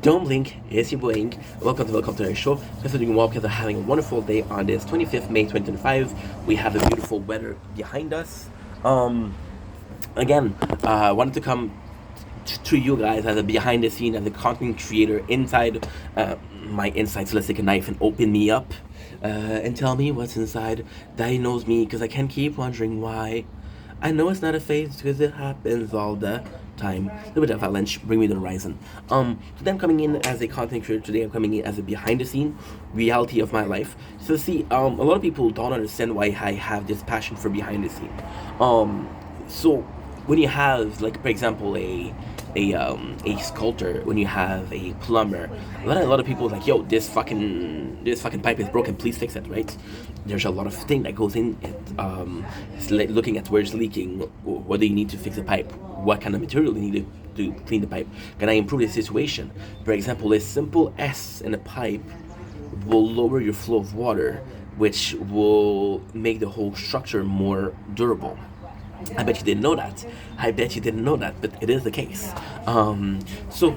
Don't blink, it's your boy Ink. Welcome to our show. Hope you're doing well because I'm having a wonderful day on this 25th May 2025. We have a beautiful weather behind us. Um, Again, I wanted to come to you guys as a behind the scene, as a content creator inside my insides. So let's take a knife and open me up and tell me what's inside. Diagnose me because I can't keep wondering why. I know it's not a phase because it happens all the time. A little bit of avalanche, bring me to the horizon. Today I'm coming in as a content creator. Today I'm coming in as a behind the scene reality of my life. So see, a lot of people don't understand why I have this passion for behind the scene. So when you have, like, for example, a sculptor, when you have a plumber, a lot of people are like, yo, this fucking pipe is broken, please fix it, right? There's a lot of thing that goes in it. It's like looking at where it's leaking, whether you need to fix the pipe, what kind of material you need to clean the pipe. Can I improve the situation? For example, a simple S in a pipe will lower your flow of water, which will make the whole structure more durable. I bet you didn't know that. I bet you didn't know that, but it is the case. So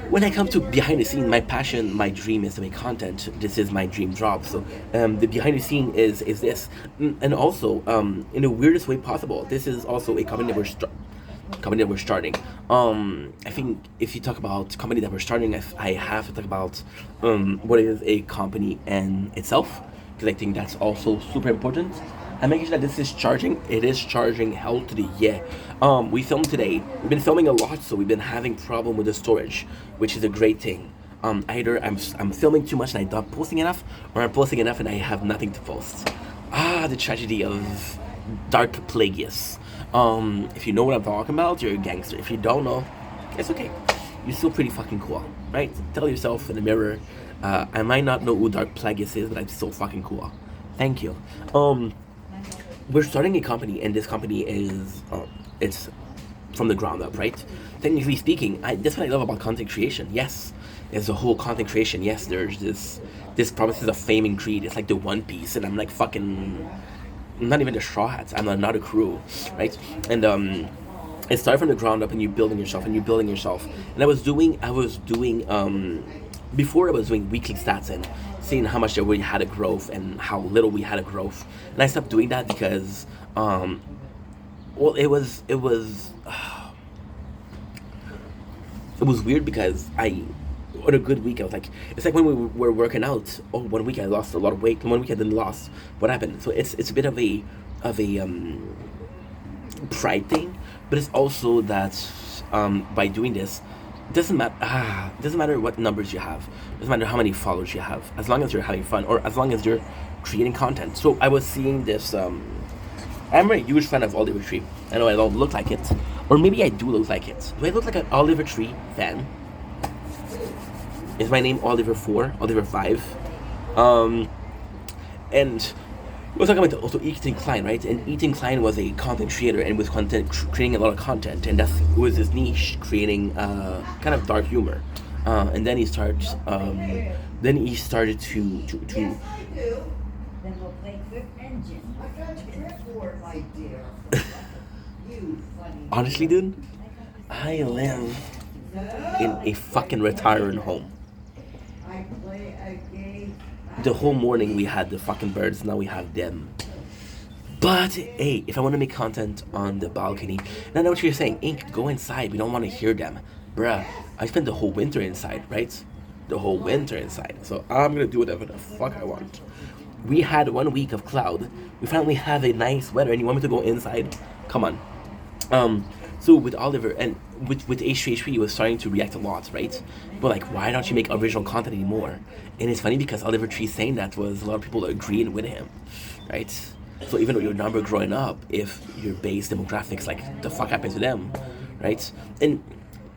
when I come to behind the scene, my passion, my dream is to make content. This is my dream job. So the behind the scene is this, and also in the weirdest way possible. This is also a company that we're starting. I think if you talk about company that we're starting, I have to talk about what is a company in itself, because I think that's also super important. I'm making sure that this is charging. It is charging hell to the yeah. We filmed today. We've been filming a lot, so we've been having problem with the storage, which is a great thing. Either I'm filming too much and I'm not posting enough, or I'm posting enough and I have nothing to post. The tragedy of Dark Plagueis. If you know what I'm talking about, you're a gangster. If you don't know, it's okay. You're still pretty fucking cool, right? Tell yourself in the mirror, I might not know who Dark Plagueis is, but I'm still fucking cool. Thank you. We're starting a company, and this company is it's from the ground up, right? Technically speaking, that's what I love about content creation. Yes, there's a whole content creation. Yes, there's this promises of fame and greed. It's like the One Piece, and I'm like fucking not even the Straw Hats. I'm not a crew, right? And it started from the ground up, and you're building yourself, And I was doing before I was doing weekly stats and seeing how much that we had a growth and how little we had a growth, and I stopped doing that because it was weird because on a good week I was like, it's like when we were working out. Oh, 1 week I lost a lot of weight, and 1 week I didn't lost. What happened? So it's a bit of a pride thing, but it's also that by doing this, doesn't matter what numbers you have, doesn't matter how many followers you have, as long as you're having fun, or as long as you're creating content. So I was seeing this. I'm a huge fan of Oliver Tree. I know I don't look like it, or maybe I do look like it. Do I look like an Oliver Tree fan? Is my name Oliver 4, Oliver 5? And we're talking about also Ethan Klein, right? And Ethan Klein was a content creator and was creating a lot of content, and that was his niche, creating kind of dark humor. And then he started to honestly, dude, I live in a fucking retirement home. The whole morning we had the fucking birds, now we have them. But hey, if I want to make content on the balcony, and I know what you're saying, Ink, go inside. We don't want to hear them, bruh. I spent the whole winter inside, right? The whole winter inside. So I'm gonna do whatever the fuck I want. We had 1 week of cloud. We finally have a nice weather, and you want me to go inside? Come on. So with Oliver and with H3H3, he was starting to react a lot, right? But like, why don't you make original content anymore? And it's funny because Oliver Tree saying that was a lot of people agreeing with him, right? So even though your number growing up, if your base demographics, like, the fuck happened to them, right? And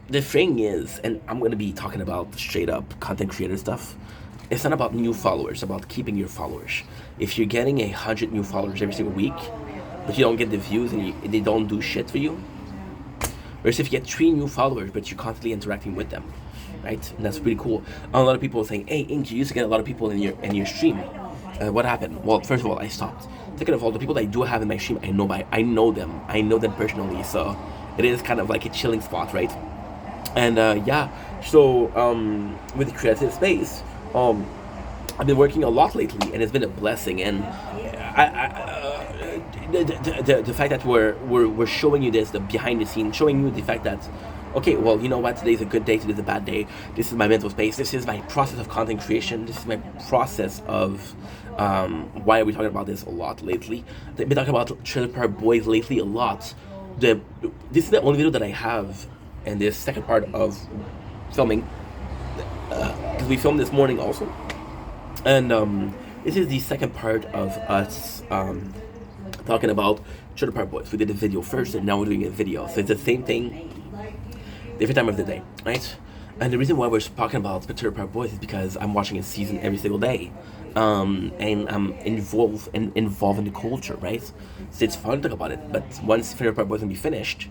the thing is, and I'm gonna be talking about straight up content creator stuff. It's not about new followers, it's about keeping your followers. If you're getting 100 new followers every single week, but you don't get the views and they don't do shit for you, whereas if you get 3 new followers, but you're constantly interacting with them, right? And that's pretty cool. A lot of people are saying, hey, Ink, you used to get a lot of people in your stream. What happened? Well, first of all, I stopped. Second of all, the people that I do have in my stream, I know them personally, so it is kind of like a chilling spot, right? And yeah, so with the creative space, I've been working a lot lately, and it's been a blessing. And the fact that we're showing you this, the behind the scenes, showing you the fact that, okay, well, you know what, today's a good day, today's a bad day. This is my mental space. This is my process of content creation. This is my process of why are we talking about this a lot lately? I've been talking about Trailer Park Boys lately a lot. This is the only video that I have, and this second part of filming, because we filmed this morning also, and this is the second part of us talking about Trailer Park Boys. We did a video first, and now we're doing a video, so it's the same thing, different time of the day, right? And the reason why we're talking about Trailer Park Boys is because I'm watching a season every single day, and I'm involved in the culture, right? So it's fun to talk about it. But once Trailer Park Boys gonna be finished,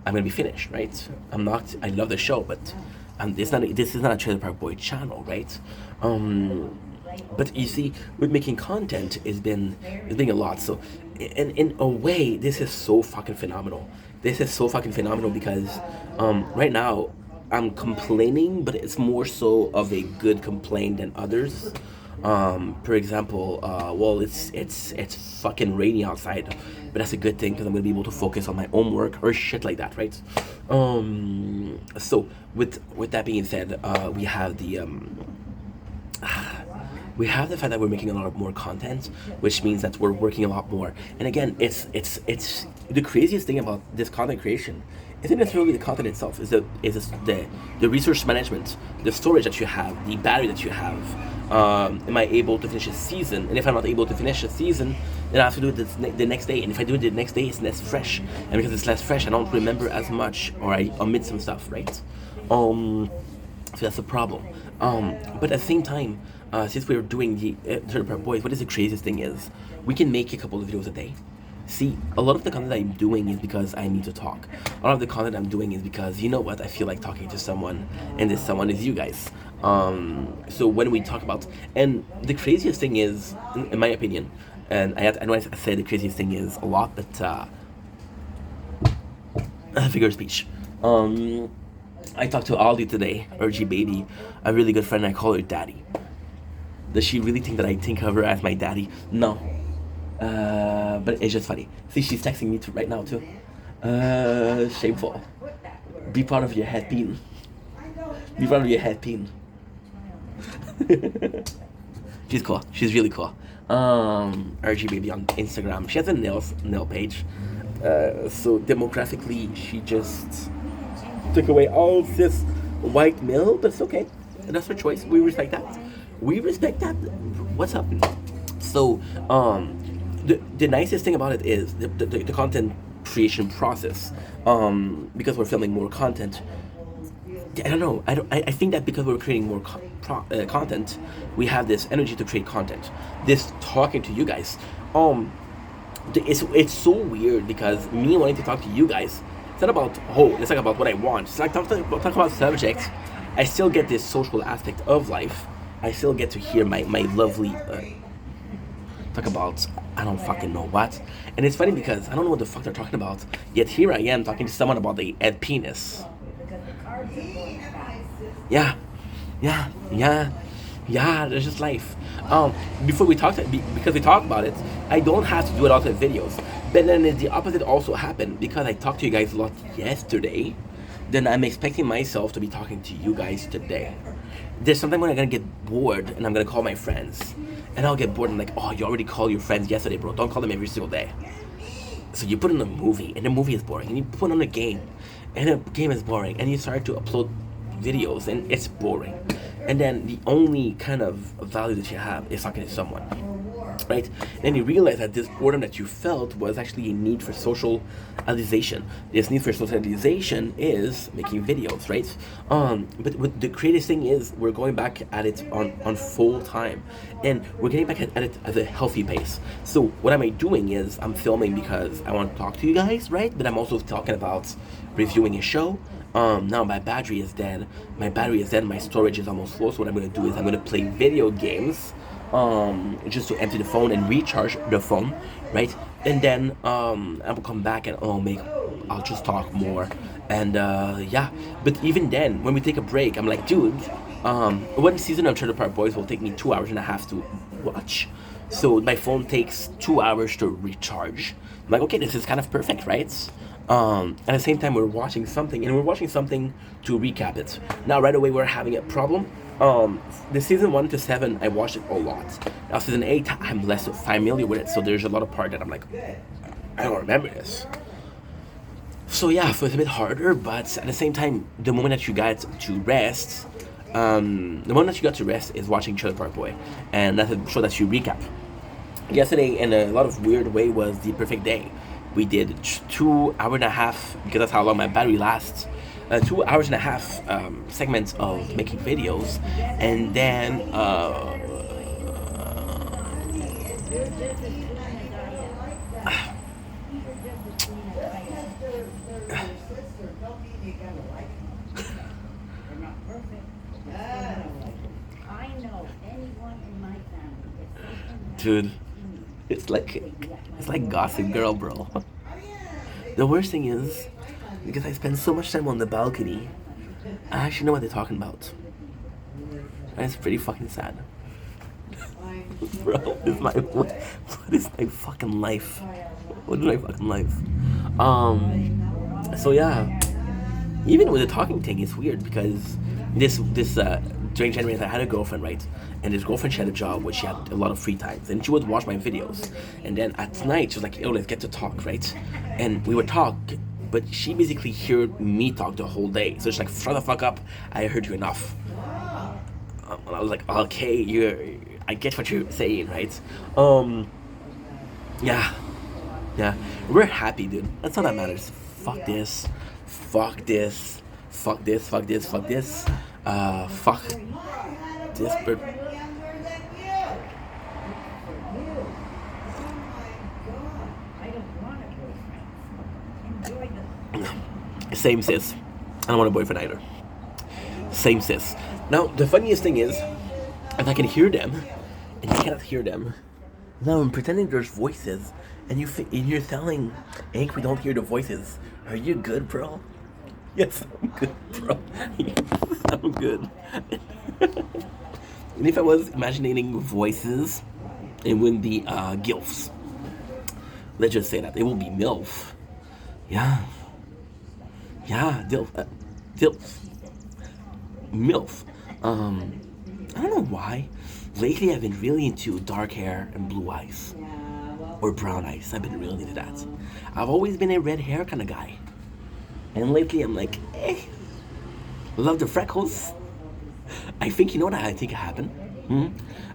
I'm gonna be finished, right? I'm not. I love the show, but this is not a Trailer Park Boy channel, right? But you see, with making content, it's been a lot. So, in a way, this is so fucking phenomenal. This is so fucking phenomenal because right now I'm complaining, but it's more so of a good complaint than others. For example, well, it's fucking rainy outside, but that's a good thing because I'm gonna be able to focus on my own work or shit like that, right? So with that being said, we have the fact that we're making a lot more content, which means that we're working a lot more. And again, it's the craziest thing about this content creation isn't necessarily the content itself. Is the resource management, the storage that you have, the battery that you have. Am I able to finish a season? And if I'm not able to finish a season, then I have to do it the next day. And if I do it the next day, it's less fresh. And because it's less fresh, I don't remember as much, or I omit some stuff, right? So that's a problem. But at the same time, since we're doing the Trailer Park Boys, what is the craziest thing is we can make a couple of videos a day. See, a lot of the content I'm doing is because I need to talk. A lot of the content I'm doing is because, you know what, I feel like talking to someone, and this someone is you guys. So when we talk about, and the craziest thing is, in my opinion, and I know I say the craziest thing is a lot, but figure of speech. I talked to Aldi today, RG Baby, a really good friend. I call her Daddy. Does she really think that I think of her as my daddy? No. But it's just funny. See, she's texting me right now too. Shameful. Be proud of your head pin. Be proud of your head pin. She's cool. She's really cool. RG Baby on Instagram. She has a nail page. So demographically, she just took away all this white male, but it's okay. And that's her choice. We respect that. We respect that. What's up? So, the nicest thing about it is the content creation process. Because we're filming more content. I don't know. I think that because we're creating more content, we have this energy to create content. This talking to you guys. It's so weird because me wanting to talk to you guys. It's not about let's talk about what I want. It's like talk about subjects. I still get this social aspect of life. I still get to hear my lovely talk about I don't fucking know what. And it's funny because I don't know what the fuck they're talking about. Yet here I am talking to someone about the Ed penis. Yeah. There's just life. Because we talk about it, I don't have to do a lot of videos. But then the opposite also happened because I talked to you guys a lot yesterday. Then I'm expecting myself to be talking to you guys today. There's sometimes when I'm gonna get bored and I'm gonna call my friends, and I'll get bored and like, oh, you already called your friends yesterday, bro. Don't call them every single day. So you put on a movie, and the movie is boring, and you put on a game, and the game is boring, and you start to upload videos, and it's boring. And then the only kind of value that you have is talking to someone, right? And you realize that this boredom that you felt was actually a need for socialization. This need for socialization is making videos, right? But what the craziest thing is, we're going back at it on full time, and we're getting back at it at a healthy pace. So what am I doing is I'm filming because I want to talk to you guys, right? But I'm also talking about reviewing a show. Now my battery is dead. My storage is almost full. So what I'm gonna do is I'm gonna play video games, just to empty the phone and recharge the phone, right? And then I will come back and I'll just talk more. And yeah, but even then, when we take a break, I'm like, dude, one season of Trailer Park Boys will take me 2 hours and a half to watch. So my phone takes 2 hours to recharge. I'm like, okay, this is kind of perfect, right? At the same time, we're watching something, and we're watching something to recap it. Now, right away, we're having a problem. The season 1 to 7, I watched it a lot. Now, season 8, I'm less familiar with it, so there's a lot of part that I'm like, I don't remember this. So yeah, so it's a bit harder, but at the same time, the moment that you got to rest, the moment that you got to rest is watching Trailer Park Boy, and that's a show that you recap. Yesterday, in a lot of weird way, was the perfect day. We did 2 hour and a half, because that's how long my battery lasts. 2 hours and a half segments of making videos, and then dude, it's like Gossip Girl, bro. The worst thing is, because I spend so much time on the balcony, I actually know what they're talking about. And it's pretty fucking sad. Bro, what is my fucking life? What is my fucking life? So yeah, even with the talking thing, it's weird because this during January I had a girlfriend, right? And this girlfriend, she had a job where she had a lot of free times, and she would watch my videos. And then at night, she was like, "Yo, let's get to talk, right?" And we would talk, but she basically heard me talk the whole day. So she's like, "Shut the fuck up! I heard you enough." And I was like, "Okay, I get what you're saying, right?" Yeah, yeah, we're happy, dude. That's all that matters. Fuck this, fuck this, fuck this, fuck this, fuck this, fuck this. But same sis. I don't want a boyfriend either. Same sis. Now the funniest thing is, if I can hear them, and you cannot hear them, now I'm pretending there's voices, and you're telling Hank we don't hear the voices. Are you good, bro? Yes, I'm good, bro. Yes, I'm good. And if I was imagining voices, it wouldn't be gilfs. Let's just say that it will be milf. Yeah, yeah, dilf, milf. I don't know why. Lately, I've been really into dark hair and blue eyes, or brown eyes. I've been really into that. I've always been a red hair kind of guy, and lately I'm like, love the freckles. I think you know what I think happened.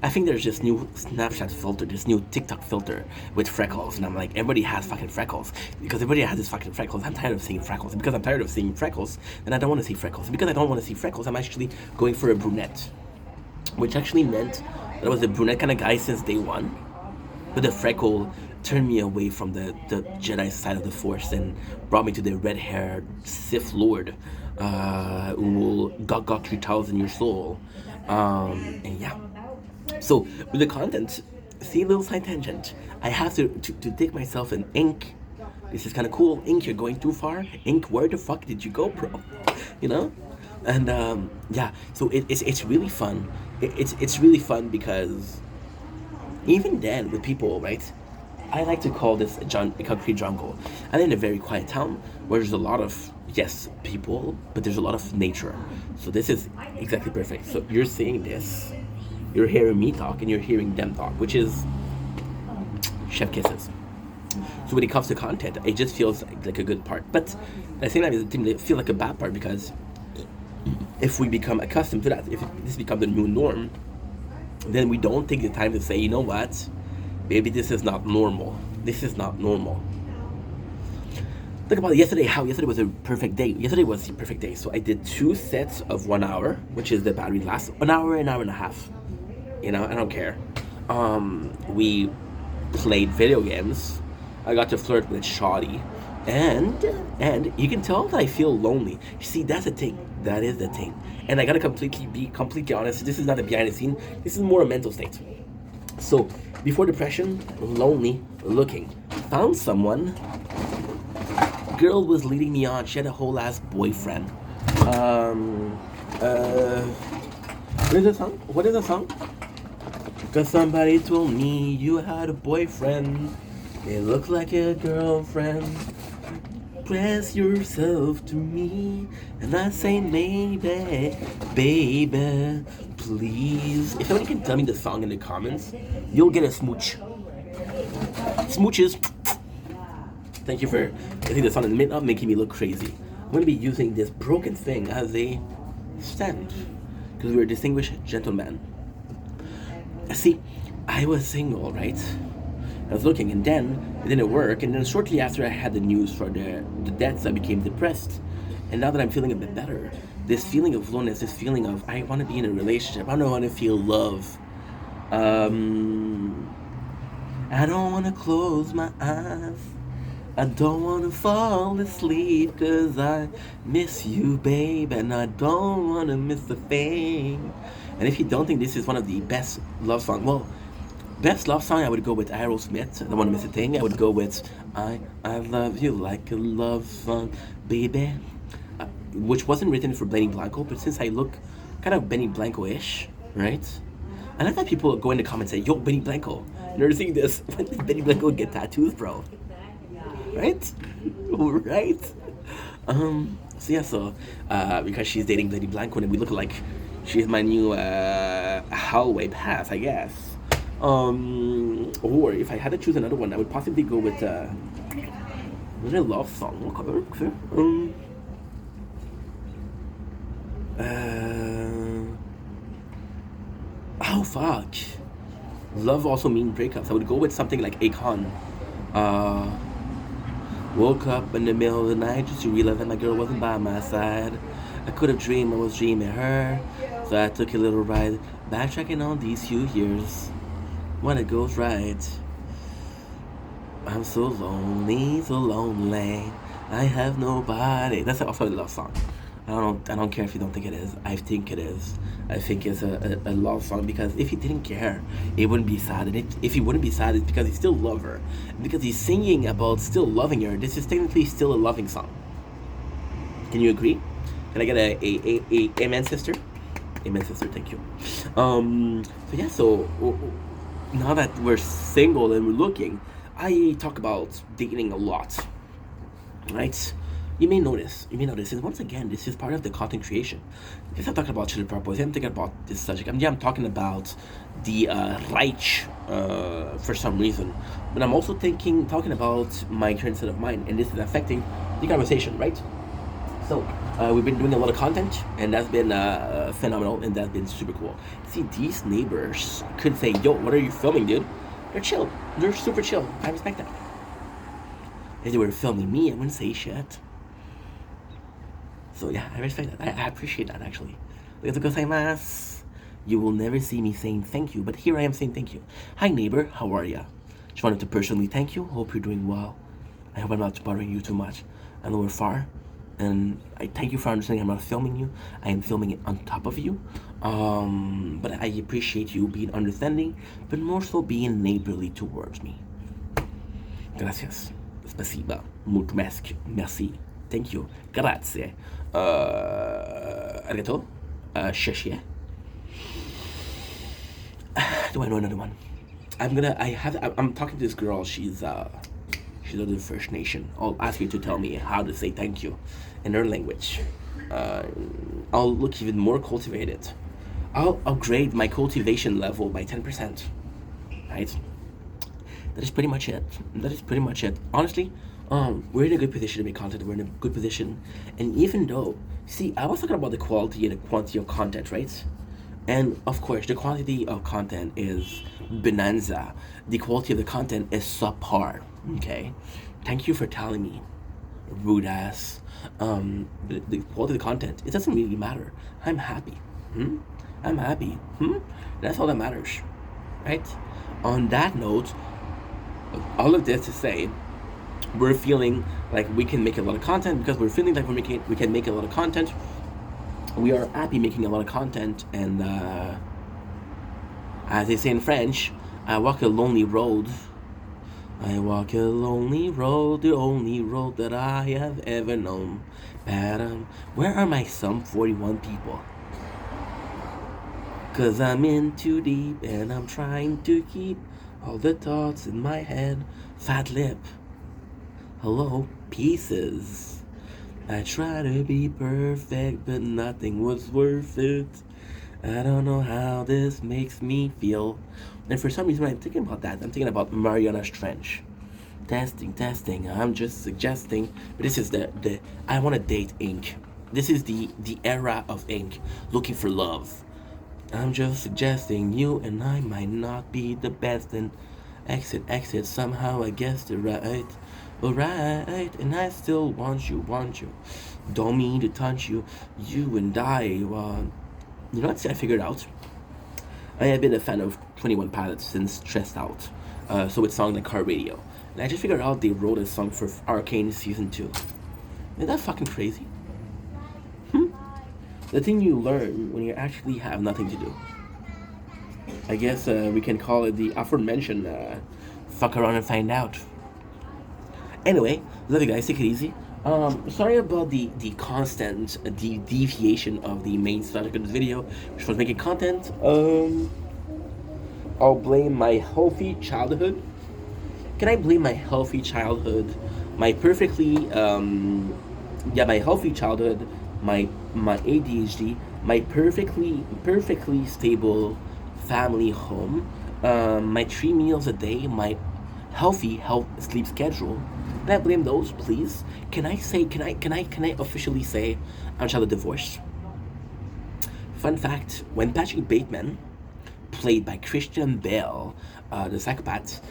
I think there's this new Snapchat filter, this new TikTok filter with freckles, and I'm like, everybody has fucking freckles because everybody has this fucking freckles. I'm tired of seeing freckles, and because I'm tired of seeing freckles, then I don't want to see freckles. And because I don't want to see freckles, I'm actually going for a brunette, which actually meant that I was a brunette kind of guy since day one. But the freckle turned me away from the Jedi side of the Force and brought me to the red-haired Sith Lord who will gog 3,000 your soul. And yeah. So with the content, see a little side tangent. I have to take myself an Ink. This is kind of cool. Ink, you're going too far. Ink, where the fuck did you go, bro? You know? And yeah, so it's really fun. It's really fun because even then with people, right? I like to call this a concrete jungle. I live in a very quiet town where there's a lot of people, but there's a lot of nature. So this is exactly perfect. So you're seeing this, you're hearing me talk, and you're hearing them talk, which is chef kisses. So when it comes to content, it just feels like a good part. But at the same time, it feels like a bad part because if we become accustomed to that, if this becomes the new norm, then we don't take the time to say, you know what, maybe this is not normal. This is not normal. Think about yesterday, how yesterday was a perfect day. Yesterday was the perfect day. So I did 2 sets of 1 hour, which is the battery lasts an hour and a half. You know, I don't care. We played video games. I got to flirt with Shoddy. And you can tell that I feel lonely. You see, that's the thing. That is the thing. And I gotta be completely honest. This is not a behind the scene. This is more a mental state. So before depression, lonely, looking, found someone. girl was leading me on. She had a whole ass boyfriend. What is the song? What is the song? Cause somebody told me you had a boyfriend. It looked like a girlfriend. Press yourself to me, and I say maybe, baby, please. If anyone can tell me the song in the comments, you'll get a smooch. Smooches. Thank you for getting the song and not making me look crazy. I'm gonna be using this broken thing as a stand because we're distinguished gentlemen. See, I was single, right? I was looking, and then it didn't work. And then shortly after I had the news for the deaths, I became depressed. And now that I'm feeling a bit better, this feeling of loneliness, this feeling of I want to be in a relationship, I don't want to feel love. I don't want to close my eyes. I don't want to fall asleep, cause I miss you, babe, and I don't want to miss a thing. And if you don't think this is one of the best love songs, well, best love song, I would go with Aerosmith, I don't want to miss a thing. I would go with I Love You Like a Love Song, baby, which wasn't written for Benny Blanco, but since I look kind of Benny Blanco-ish, right? I like that people go in the comments and say, yo, Benny Blanco, you never seen this? When did Benny Blanco get tattoos, bro? Right? Right? So because she's dating Benny Blanco and we look like she's my new hallway pass, I guess. Or if I had to choose another one, I would possibly go with a love song. Oh fuck. Love also means breakups. I would go with something like Akon. Woke up in the middle of the night just to realize that my girl wasn't by my side. I could have dreamed I was dreaming her, so I took a little ride, backtracking on these few years. When it goes right, I'm so lonely. I have nobody. That's also a love song. I don't care if you don't think it is. I think it is. I think it's a love song because if he didn't care, it wouldn't be sad. And if he wouldn't be sad, it's because he still loves her. Because he's singing about still loving her. This is technically still a loving song. Can you agree? Can I get a amen, sister? Amen, sister. Thank you. So now that we're single and we're looking, I talk about dating a lot, right? You may notice, and once again, this is part of the content creation. Because I'm talking about Chili Purpose, I'm thinking about this subject. I'm talking about the Reich for some reason. But I'm also talking about my current state of mind, and this is affecting the conversation, right? So, we've been doing a lot of content, and that's been phenomenal, and that's been super cool. See, these neighbors could say, yo, what are you filming, dude? They're chill. They're super chill. I respect that. If they were filming me, I wouldn't say shit. So yeah, I respect that. I appreciate that, actually. You will never see me saying thank you, but here I am saying thank you. Hi, neighbor. How are ya? Just wanted to personally thank you. Hope you're doing well. I hope I'm not bothering you too much. I know we're far, and I thank you for understanding I'm not filming you. I am filming it on top of you. But I appreciate you being understanding, but more so being neighborly towards me. Gracias. Spasiba. Merci. Thank you. Grazie. Arigato. Sheshie. Do I know another one? I'm talking to this girl. She's of the First Nation. I'll ask you to tell me how to say thank you in her language. I'll look even more cultivated. I'll upgrade my cultivation level by 10%. Right? That is pretty much it. Honestly, we're in a good position to make content. We're in a good position. And even though, see, I was talking about the quality and the quantity of content, right? And of course, the quantity of content is bonanza. The quality of the content is subpar, okay? Thank you for telling me, rude ass. The quality of the content, it doesn't really matter. I'm happy. I'm happy. That's all that matters, right? On that note, all of this to say, we're feeling like we can make a lot of content because we're feeling like we can make a lot of content. We are happy making a lot of content, and as they say in French, I walk a lonely road I walk a lonely road, the only road that I have ever known. Madam, where are my some 41 people? 'Cause I'm in too deep and I'm trying to keep all the thoughts in my head. Fat lip. Hello, pieces. I try to be perfect, but nothing was worth it. I don't know how this makes me feel. And for some reason, when I'm thinking about that, I'm thinking about Mariana Trench. Testing, I'm just suggesting. But this is the I want to date ink. This is the era of ink, looking for love. I'm just suggesting you and I might not be the best, and exit, somehow I guessed it right. Alright, and I still want you. Don't mean to touch you, you and I, you know what I figured out? I have been a fan of 21 Pilots since Stressed Out, so it's song like Car Radio. And I just figured out they wrote a song for Arcane Season 2. Isn't that fucking crazy? The thing you learn when you actually have nothing to do. I guess we can call it the aforementioned fuck around and find out. Anyway, love you guys, take it easy. Sorry about the constant deviation of the main subject of this video, which was making content. I'll blame my healthy childhood. Can I blame my healthy childhood? My healthy childhood, my ADHD, my perfectly stable family home, my 3 meals a day, my healthy sleep schedule. Can I blame those, please? Can I officially say I'm a child of divorce? Fun fact: when Patrick Bateman, played by Christian Bale, the psychopath,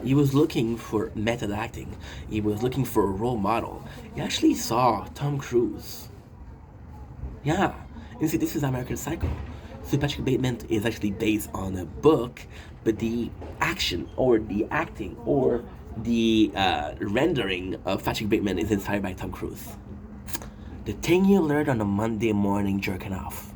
he was looking for method acting. He was looking for a role model. He actually saw Tom Cruise. Yeah, you see, this is American Psycho. So Patrick Bateman is actually based on a book, but the action or the acting or the rendering of Patrick Bateman is inspired by Tom Cruise. The thing you learned on a Monday morning jerking off.